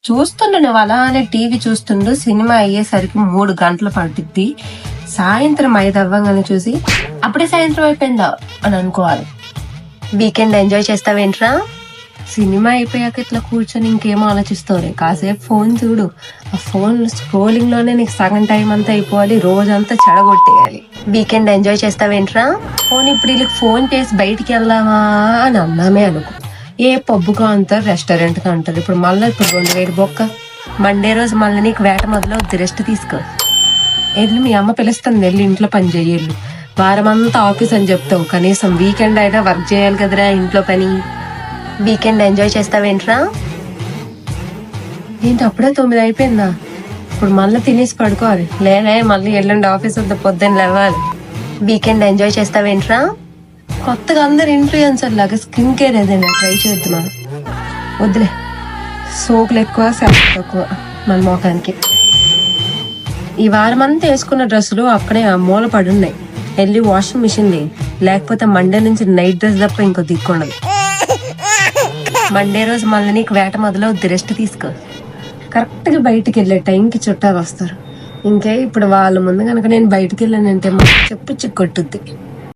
చూస్తుండు నువ్వు అలానే టీవీ చూస్తుండు. సినిమా అయ్యేసరికి 3 గంటలు పడుద్ది. సాయంత్రం 5 అవ్వగానే చూసి అప్పుడే సాయంత్రం అయిపోయిందా అని అనుకోవాలి. Weekend enjoy చేస్తావేంట్రా? సినిమా అయిపోయాక ఇట్లా కూర్చొని ఇంకేమో ఆలోచిస్తావులే, కాసేపు ఫోన్ చూడు. ఆ ఫోన్ స్క్రోలింగ్ లోనే నీకు సగం టైం అంతా అయిపోవాలి, రోజంతా చెడగొట్టేయాలి. వీకెండ్ ఎంజాయ్ చేస్తావేంట్రా? ఫోన్ ఇప్పుడు వీళ్ళకి ఫోన్ చేసి బయటికి వెళ్దామా అని అన్నామే అనుకో, ఏ పబ్బుగా అంటారు, రెస్టారెంట్ గా అంటారు. ఇప్పుడు మళ్ళీ 2000 బొక్క. మండే రోజు మళ్ళీ నీకు వేట మొదలవుద్ది, రెస్ట్ తీసుకో. వెళ్ళి మీ అమ్మ పిలుస్తుంది, వెళ్ళి ఇంట్లో పని చెయ్యళ్ళు. వారం అంతా ఆఫీస్ అని చెప్తావు, కనీసం వీకెండ్ అయినా వర్క్ చేయాలి కదరా ఇంట్లో పని. వీకెండ్ ఎంజాయ్ చేస్తావేంట్రా? ఏంటి అప్పుడే 9 అయిపోయిందా? ఇప్పుడు మళ్ళీ తినేసి పడుకోవాలి. లేలే మళ్ళీ ఎల్లుండి ఆఫీస్ వద్ద పొద్దున్న లేవాలి. వీకెండ్ ఎంజాయ్ చేస్తావేంట్రా? కొత్తగా అందరు ఇన్ఫ్లుయెన్సర్ లాగా స్కిన్ కేర్ ఏదైనా ట్రై చేద్దామా? వద్దులే, సోకులు ఎక్కువ, శాంపు తక్కువ మన మోకానికి. ఈ వారం అంతా వేసుకున్న డ్రెస్సులు అక్కడే మూల పడున్నాయి, వెళ్ళి వాషింగ్ మిషన్ లేకపోతే మండే నుంచి నైట్ డ్రెస్ తప్ప ఇంకో దిక్కుండదు. మండే రోజు మళ్ళీ నీకు వేట మొదలవుద్ది, రెస్ట్ తీసుకో. కరెక్ట్ గా బయటికి వెళ్ళే టైంకి చుట్టాలు వస్తారు. ఇంకే ఇప్పుడు వాళ్ళ ముందు కనుక నేను బయటికి వెళ్ళానంటే చెప్పు చిక్కొట్టుద్ది.